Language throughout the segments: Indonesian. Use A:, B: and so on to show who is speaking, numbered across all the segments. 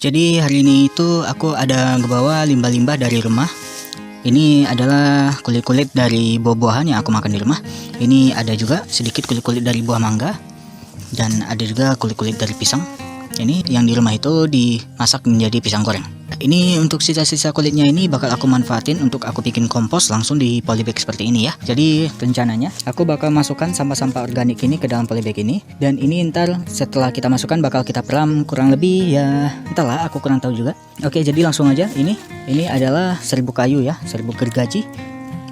A: Jadi hari ini itu aku ada ngebawa limbah-limbah dari rumah. Ini adalah kulit-kulit dari buah-buahan yang aku makan di rumah. Ini ada juga sedikit kulit-kulit dari buah mangga. Dan ada juga kulit-kulit dari pisang. Ini yang di rumah itu dimasak menjadi pisang goreng. Ini untuk sisa-sisa kulitnya ini bakal aku manfaatin untuk aku bikin kompos langsung di polybag seperti ini ya. Jadi rencananya aku bakal masukkan sampah-sampah organik ini ke dalam polybag ini. Dan ini ntar setelah kita masukkan bakal kita peram kurang lebih ya, entahlah, aku kurang tahu juga. Oke, jadi langsung aja. Ini adalah serbuk kayu ya, serbuk gergaji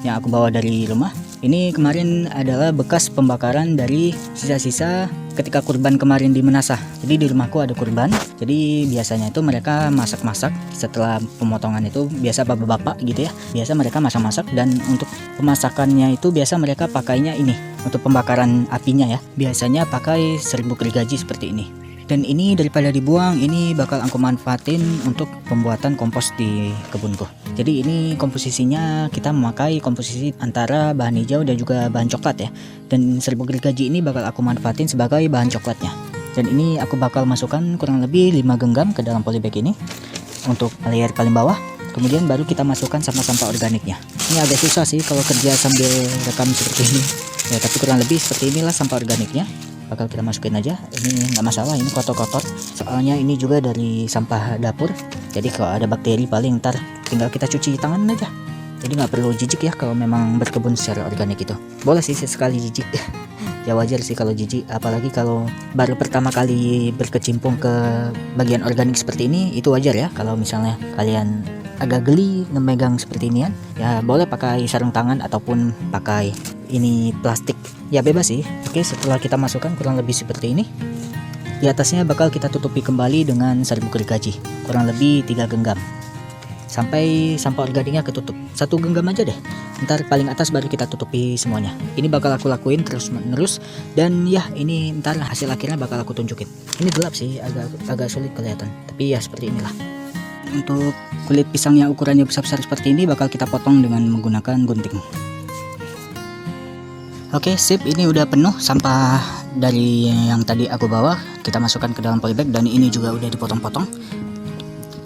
A: yang aku bawa dari rumah. Ini kemarin adalah bekas pembakaran dari sisa-sisa ketika kurban kemarin di Menasah. Jadi di rumahku ada kurban. Jadi biasanya itu mereka masak-masak setelah pemotongan itu, biasa bapak-bapak gitu ya. Biasa mereka masak-masak, dan untuk pemasakannya itu biasa mereka pakainya ini untuk pembakaran apinya ya. Biasanya pakai serbuk gergaji seperti ini. Dan ini daripada dibuang, ini bakal aku manfaatin untuk pembuatan kompos di kebunku. Jadi ini komposisinya kita memakai komposisi antara bahan hijau dan juga bahan coklat ya. Dan serbuk gergaji ini bakal aku manfaatin sebagai bahan coklatnya. Dan ini aku bakal masukkan kurang lebih 5 genggam ke dalam polybag ini untuk layer paling bawah. Kemudian baru kita masukkan sampah-sampah organiknya. Ini agak susah sih kalau kerja sambil rekam seperti ini. Ya, tapi kurang lebih seperti inilah sampah organiknya. Bakal kita masukin aja. Ini nggak masalah, ini kotor-kotor. Soalnya ini juga dari sampah dapur. Jadi kalau ada bakteri paling ntar tinggal kita cuci tangan aja. Jadi nggak perlu jijik ya kalau memang berkebun secara organik itu. Boleh sih sesekali jijik. Ya wajar sih kalau jijik, apalagi kalau baru pertama kali berkecimpung ke bagian organik seperti ini, itu wajar ya. Kalau misalnya kalian agak geli ngemegang seperti ini ya boleh pakai sarung tangan ataupun pakai ini plastik, ya bebas sih. Oke, setelah kita masukkan kurang lebih seperti ini, di atasnya bakal kita tutupi kembali dengan serbuk gergaji kurang lebih 3 genggam sampai sampah organiknya ketutup. 1 genggam aja deh, ntar paling atas baru kita tutupi semuanya. Ini bakal aku lakuin terus menerus, dan ya ini ntar hasil akhirnya bakal aku tunjukin. Ini gelap sih, agak sulit kelihatan, tapi ya seperti inilah. Untuk kulit pisang yang ukurannya besar-besar seperti ini bakal kita potong dengan menggunakan gunting. Oke, sip, ini udah penuh sampah dari yang tadi aku bawa. Kita masukkan ke dalam polybag, dan ini juga udah dipotong-potong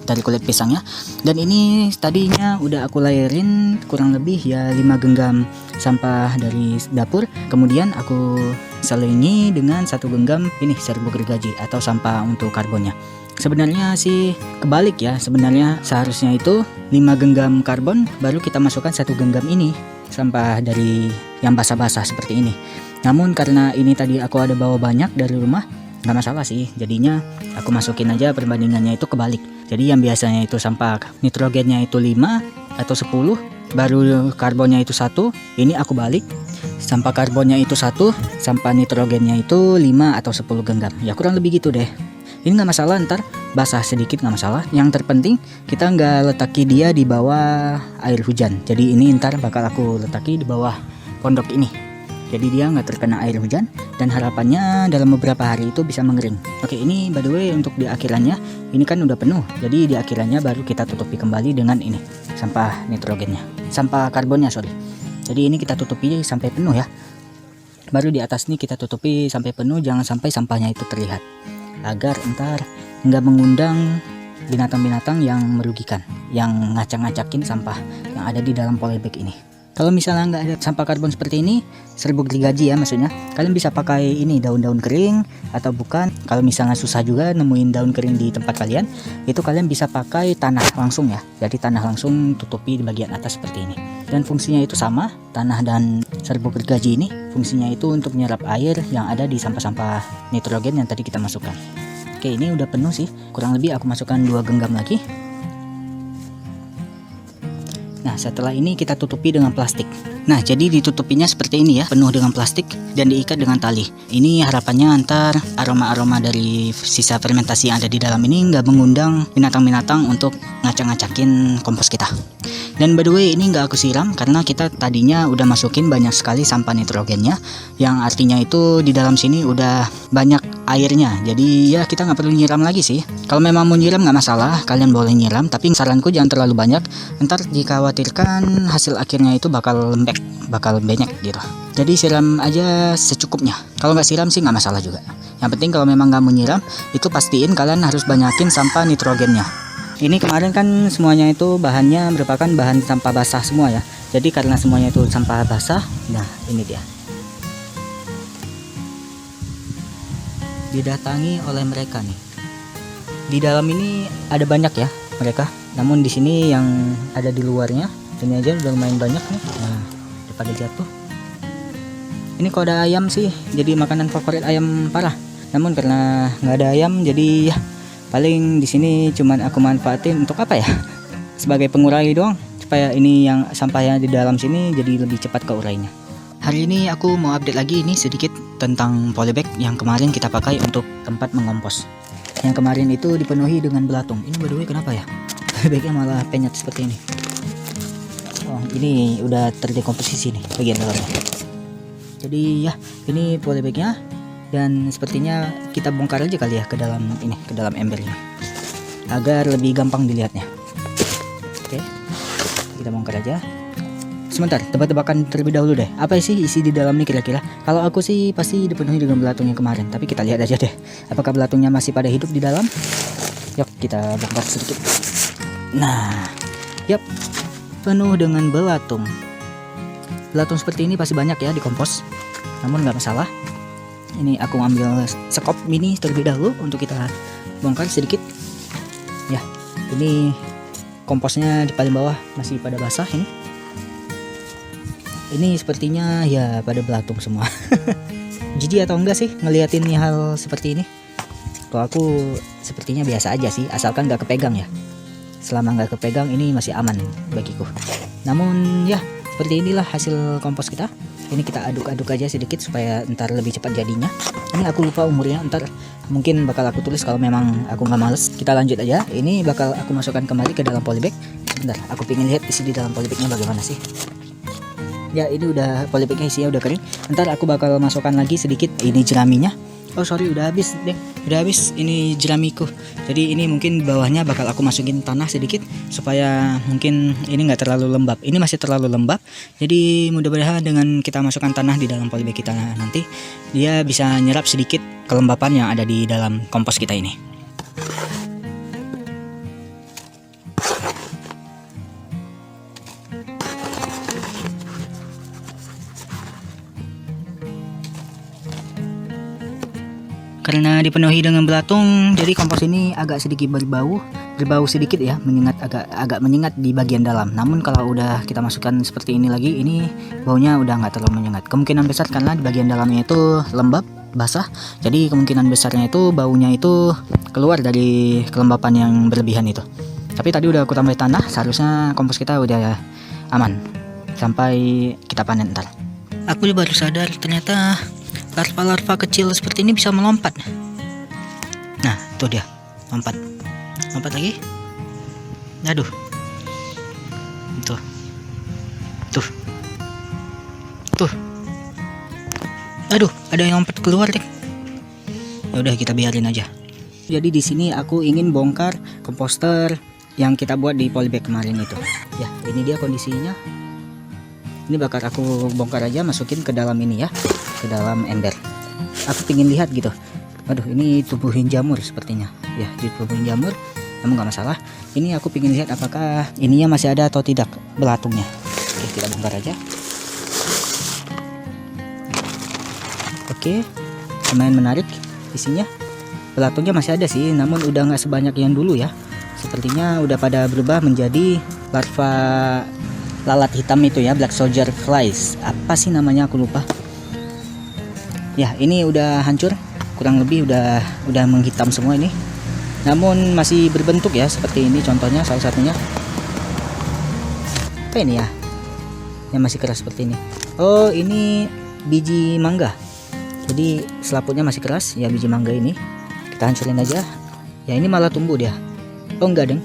A: dari kulit pisangnya. Dan ini tadinya udah aku layerin kurang lebih ya 5 genggam sampah dari dapur. Kemudian aku selingi dengan 1 genggam ini serbuk gergaji atau sampah untuk karbonnya. Sebenarnya sih kebalik ya, sebenarnya seharusnya itu 5 genggam karbon baru kita masukkan 1 genggam ini sampah dari yang basah-basah seperti ini. Namun karena ini tadi aku ada bawa banyak dari rumah, nggak masalah sih, jadinya aku masukin aja perbandingannya itu kebalik. Jadi yang biasanya itu sampah nitrogennya itu 5 atau 10, baru karbonnya itu 1, ini aku balik, sampah karbonnya itu 1, sampah nitrogennya itu 5 atau 10 genggam. Ya kurang lebih gitu deh. Ini nggak masalah, ntar basah sedikit nggak masalah. Yang terpenting kita nggak letaki dia di bawah air hujan. Jadi ini ntar bakal aku letaki di bawah pondok ini. Jadi dia nggak terkena air hujan, dan harapannya dalam beberapa hari itu bisa mengering. Oke, ini by the way untuk di akhirannya ini kan udah penuh. Jadi di akhirannya baru kita tutupi kembali dengan ini sampah nitrogennya, sampah karbonnya sorry. Jadi ini kita tutupi sampai penuh ya. Baru di atas nih kita tutupi sampai penuh, jangan sampai sampahnya itu terlihat, agar ntar nggak mengundang binatang-binatang yang merugikan, yang ngacak-ngacakin sampah yang ada di dalam polybag ini. Kalau misalnya nggak ada sampah karbon seperti ini, serbuk gergaji ya maksudnya, kalian bisa pakai ini daun-daun kering, atau bukan, kalau misalnya susah juga nemuin daun kering di tempat kalian, itu kalian bisa pakai tanah langsung ya. Jadi tanah langsung tutupi di bagian atas seperti ini. Dan fungsinya itu sama, tanah dan serbuk gergaji ini fungsinya itu untuk menyerap air yang ada di sampah-sampah nitrogen yang tadi kita masukkan. Oke, ini udah penuh sih, kurang lebih aku masukkan 2 genggam lagi. Nah, setelah ini kita tutupi dengan plastik. Nah, jadi ditutupinya seperti ini ya, penuh dengan plastik dan diikat dengan tali. Ini harapannya antar aroma-aroma dari sisa fermentasi yang ada di dalam ini nggak mengundang binatang-binatang untuk ngacak-ngacakin kompos kita. Dan by the way, ini nggak aku siram karena kita tadinya udah masukin banyak sekali sampah nitrogennya, yang artinya itu di dalam sini udah banyak airnya. Jadi ya kita nggak perlu nyiram lagi sih. Kalau memang mau nyiram nggak masalah, kalian boleh nyiram, tapi saranku jangan terlalu banyak. Ntar dikhawatirkan hasil akhirnya itu bakal lembek, bakal banyak gitu. Jadi siram aja secukupnya. Kalau nggak siram sih nggak masalah juga. Yang penting kalau memang nggak mau nyiram, itu pastiin kalian harus banyakin sampah nitrogennya. Ini kemarin kan semuanya itu bahannya merupakan bahan sampah basah semua ya. Jadi karena semuanya itu sampah basah, nah ini dia. Didatangi oleh mereka nih. Di dalam ini ada banyak ya mereka. Namun di sini yang ada di luarnya, ini aja udah lumayan banyak nih. Nah, daripada jatuh. Ini kalau ada ayam sih, jadi makanan favorit ayam parah. Namun karena nggak ada ayam, jadi ya paling di sini cuman aku manfaatin untuk apa ya? Sebagai pengurai doang, supaya ini yang sampahnya di dalam sini jadi lebih cepat keurainya. Hari ini aku mau update lagi ini sedikit tentang polybag yang kemarin kita pakai untuk tempat mengompos. Yang kemarin itu dipenuhi dengan belatung. Ini by the way kenapa ya? Polybagnya malah penyet seperti ini. Oh, ini udah terdekomposisi nih bagian dalamnya. Jadi ya, ini polybagnya. Dan sepertinya kita bongkar aja kali ya ke dalam ini, ke dalam ember ini, agar lebih gampang dilihatnya. Oke, kita bongkar aja. Sebentar, tebak-tebakan terlebih dahulu deh. Apa sih isi di dalam ini kira-kira? Kalau aku sih pasti dipenuhi dengan belatung yang kemarin. Tapi kita lihat aja deh, apakah belatungnya masih pada hidup di dalam. Yuk, kita bongkar sedikit. Nah, yap, penuh dengan belatung. Belatung seperti ini pasti banyak ya di kompos. Namun nggak masalah. Ini aku ambil sekop mini terlebih dahulu untuk kita bongkar sedikit. Ya, ini komposnya di paling bawah masih pada basah ini. Ini sepertinya ya pada belatung semua. Jijik atau enggak sih ngeliatin hal seperti ini? Kalau aku sepertinya biasa aja sih, asalkan nggak kepegang ya. Selama nggak kepegang ini masih aman bagiku. Namun ya seperti inilah hasil kompos kita. Ini kita aduk-aduk aja sedikit supaya ntar lebih cepat jadinya. Ini aku lupa umurnya, ntar mungkin bakal aku tulis kalau memang aku nggak males. Kita lanjut aja. Ini bakal aku masukkan kembali ke dalam polybag. Sebentar, aku pengen lihat isi di dalam polybagnya bagaimana sih. Ya, ini udah polybagnya isinya udah kering. Ntar aku bakal masukkan lagi sedikit ini jeraminya. Oh sorry, udah habis deh, udah habis ini jeramiku. Jadi ini mungkin bawahnya bakal aku masukin tanah sedikit supaya mungkin ini nggak terlalu lembab. Ini masih terlalu lembab, jadi mudah-mudahan dengan kita masukkan tanah di dalam polybag kita nanti dia bisa nyerap sedikit kelembapan yang ada di dalam kompos kita ini. Karena dipenuhi dengan belatung, jadi kompos ini agak sedikit berbau sedikit ya, agak menyengat di bagian dalam. Namun kalau udah kita masukkan seperti ini lagi, ini baunya udah nggak terlalu menyengat. Kemungkinan besar karena di bagian dalamnya itu lembab, basah, jadi kemungkinan besarnya itu baunya itu keluar dari kelembapan yang berlebihan itu. Tapi tadi udah aku tambah tanah, seharusnya kompos kita udah aman sampai kita panen ntar. Aku baru sadar ternyata larva-larva kecil seperti ini bisa melompat. Nah, itu dia, lompat lagi. Aduh, tuh. Aduh, ada yang lompat keluar deh. Ya udah, kita biarin aja. Jadi di sini aku ingin bongkar komposter yang kita buat di polybag kemarin itu. Ya, ini dia kondisinya. Ini bakal aku bongkar aja, masukin ke dalam ini ya, ke dalam ember. Aku pengen lihat gitu. Waduh, ini tubuhin jamur sepertinya. Ya, ditubuhin jamur, namun nggak masalah. Ini aku pengen lihat apakah ininya masih ada atau tidak belatungnya. Oke, kita bongkar aja. Oke, lumayan menarik isinya. Belatungnya masih ada sih, namun udah nggak sebanyak yang dulu ya. Sepertinya udah pada berubah menjadi larva lalat hitam itu ya, black soldier flies. Apa sih namanya aku lupa. Ya, ini udah hancur, kurang lebih udah menghitam semua ini. Namun masih berbentuk ya seperti ini contohnya, salah satunya. Apa ini ya? Yang masih keras seperti ini. Oh, ini biji mangga. Jadi selaputnya masih keras ya biji mangga ini. Kita hancurin aja. Ya, ini malah tumbuh dia. Oh enggak, deng.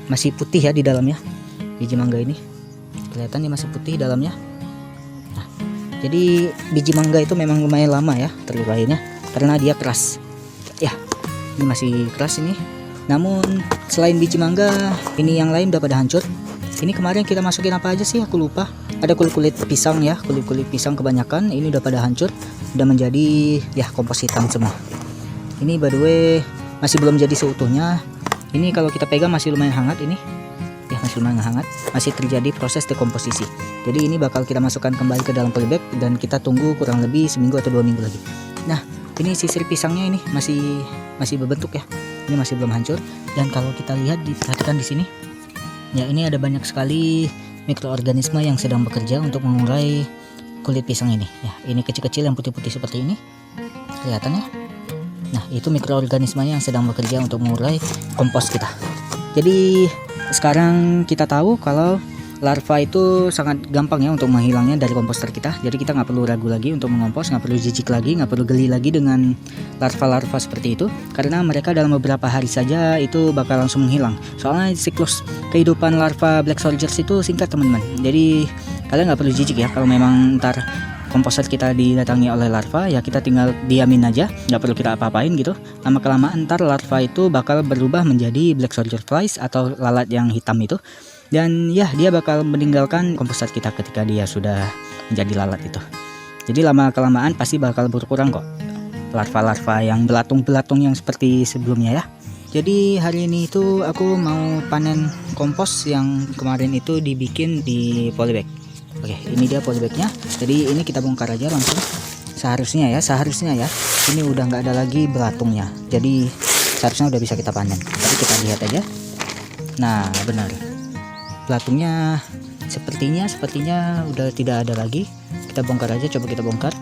A: Masih putih ya di dalamnya. Biji mangga ini. Kelihatan dia masih putih dalamnya. Nah, jadi biji mangga itu memang lumayan lama ya terurainya karena dia keras. Ya, ini masih keras ini. Namun selain biji mangga, ini yang lain udah pada hancur. Ini kemarin kita masukin apa aja sih? Aku lupa. Ada kulit-kulit pisang ya, kulit-kulit pisang kebanyakan. Ini udah pada hancur, udah menjadi ya kompos hitam semua. Ini by the way masih belum jadi seutuhnya. Ini kalau kita pegang masih lumayan hangat ini. Ya, masih lumayan hangat, masih terjadi proses dekomposisi. Jadi ini bakal kita masukkan kembali ke dalam polybag dan kita tunggu kurang lebih seminggu atau 2 minggu lagi. Nah, ini sisir pisangnya ini masih berbentuk ya. Ini masih belum hancur, dan kalau kita lihat, diperhatikan di sini. Ya, ini ada banyak sekali mikroorganisme yang sedang bekerja untuk mengurai kulit pisang ini. Ya, ini kecil-kecil yang putih-putih seperti ini. Kelihatan ya? Nah, itu mikroorganismenya yang sedang bekerja untuk mengurai kompos kita. Jadi sekarang kita tahu kalau larva itu sangat gampang ya untuk menghilangnya dari komposter kita. Jadi kita nggak perlu ragu lagi untuk mengompos, nggak perlu jijik lagi, nggak perlu geli lagi dengan larva-larva seperti itu, karena mereka dalam beberapa hari saja itu bakal langsung menghilang. Soalnya siklus kehidupan larva black soldiers itu singkat teman-teman. Jadi kalian nggak perlu jijik ya kalau memang ntar komposter kita didatangi oleh larva, ya kita tinggal diamin aja, nggak perlu kita apa-apain gitu. Lama kelamaan ntar larva itu bakal berubah menjadi black soldier flies atau lalat yang hitam itu, dan ya dia bakal meninggalkan komposter kita ketika dia sudah menjadi lalat itu. Jadi lama kelamaan pasti bakal berkurang kok larva-larva yang belatung-belatung yang seperti sebelumnya ya. Jadi hari ini itu aku mau panen kompos yang kemarin itu dibikin di polybag. Oke, ini dia polybagnya. Jadi ini kita bongkar aja langsung. Seharusnya ya ini udah nggak ada lagi belatungnya. Jadi seharusnya udah bisa kita panen. Tapi kita lihat aja. Nah, benar. Belatungnya sepertinya udah tidak ada lagi. Kita bongkar aja, coba kita bongkar.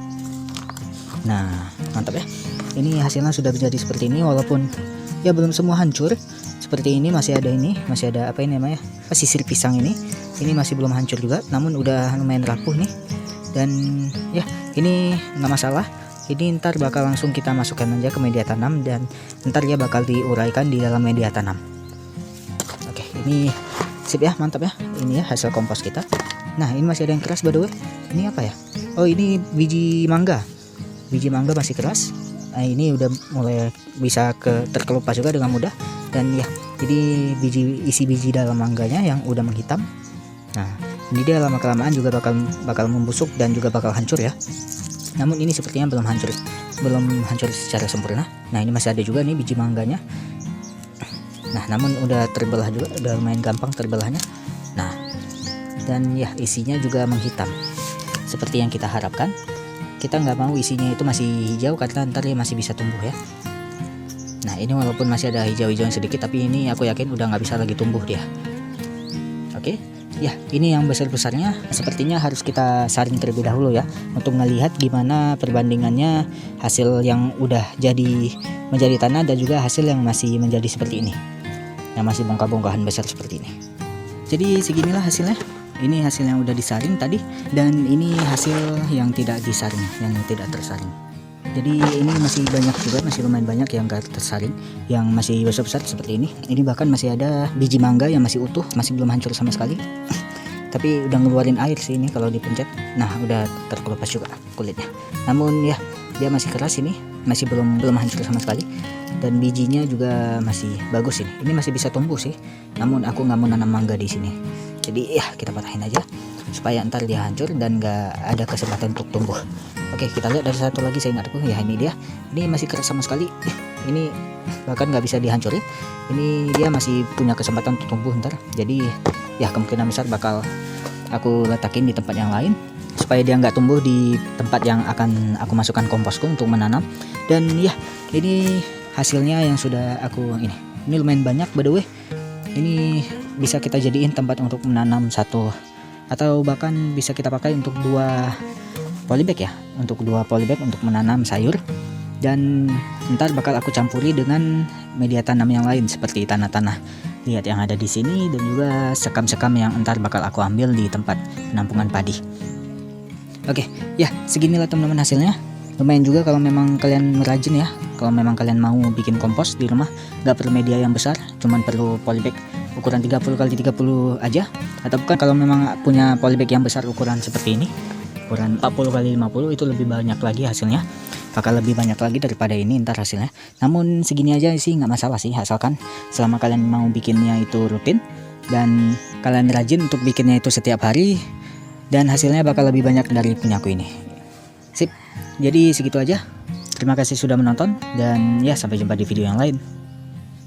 A: Nah, mantap ya. Ini hasilnya sudah menjadi seperti ini, walaupun ya belum semua hancur. Seperti ini masih ada apa ini namanya? Sisir pisang ini masih belum hancur juga, namun udah lumayan rapuh nih. Dan ya, ini nggak masalah. Ini ntar bakal langsung kita masukkan aja ke media tanam, dan ntar ya bakal diuraikan di dalam media tanam. Oke, ini sip ya, mantap ya. Ini ya hasil kompos kita. Nah, ini masih ada yang keras by the way. Ini apa ya? Oh, ini biji mangga. Biji mangga masih keras. Nah, ini udah mulai bisa terkelupas juga dengan mudah. Dan ya, jadi isi biji dalam mangganya yang udah menghitam. Nah, ini dia lama kelamaan juga bakal membusuk dan juga bakal hancur ya. Namun ini sepertinya belum hancur secara sempurna. Nah, ini masih ada juga nih biji mangganya. Nah, namun udah terbelah juga, udah lumayan gampang terbelahnya. Nah, dan ya isinya juga menghitam seperti yang kita harapkan. Kita nggak mau isinya itu masih hijau, karena ntar ya masih bisa tumbuh ya. Nah, ini walaupun masih ada hijau-hijau yang sedikit, tapi ini aku yakin udah nggak bisa lagi tumbuh dia. Oke, ya ini yang besar-besarnya sepertinya harus kita saring terlebih dahulu ya, untuk melihat gimana perbandingannya hasil yang udah menjadi tanah dan juga hasil yang masih menjadi seperti ini, yang masih bongkah-bongkahan besar seperti ini. Jadi seginilah hasilnya. Ini hasil yang udah disaring tadi, dan ini hasil yang tidak disaring, yang tidak tersaring. Jadi ini masih banyak juga, masih lumayan banyak yang gak tersaring, yang masih besar-besar seperti ini. Ini bahkan masih ada biji mangga yang masih utuh, masih belum hancur sama sekali. Tapi udah ngeluarin air sih ini kalau dipencet. Nah, udah terkelupas juga kulitnya. Namun ya, dia masih keras ini, masih belum hancur sama sekali. Dan bijinya juga masih bagus ini. Ini masih bisa tumbuh sih. Namun aku nggak mau nanam mangga di sini. Jadi ya kita patahin aja supaya ntar dia hancur dan nggak ada kesempatan untuk tumbuh. Oke, kita lihat dari satu lagi, saya ingatku ya, ini dia. Ini masih keras sama sekali. Ini bahkan nggak bisa dihancurin. Ini dia masih punya kesempatan untuk tumbuh ntar. Jadi ya kemungkinan besar bakal aku letakin di tempat yang lain supaya dia nggak tumbuh di tempat yang akan aku masukkan komposku untuk menanam. Dan ya, ini hasilnya yang sudah aku ini lumayan banyak by the way. Ini bisa kita jadiin tempat untuk menanam satu, atau bahkan bisa kita pakai untuk 2 polybag ya, untuk 2 polybag untuk menanam sayur. Dan ntar bakal aku campuri dengan media tanam yang lain seperti tanah-tanah liat yang ada di sini, dan juga sekam-sekam yang ntar bakal aku ambil di tempat penampungan padi. Oke, ya seginilah teman-teman hasilnya. Lumayan juga kalau memang kalian rajin ya. Kalau memang kalian mau bikin kompos di rumah, nggak perlu media yang besar, cuman perlu polybag ukuran 30x30 aja. Atau bukan kalau memang punya polybag yang besar ukuran seperti ini, ukuran 40x50, itu lebih banyak lagi hasilnya. Bakal lebih banyak lagi daripada ini ntar hasilnya. Namun segini aja sih nggak masalah sih, asalkan selama kalian mau bikinnya itu rutin dan kalian rajin untuk bikinnya itu setiap hari, dan hasilnya bakal lebih banyak dari punyaku ini. Sip, jadi segitu aja. Terima kasih sudah menonton dan ya sampai jumpa di video yang lain.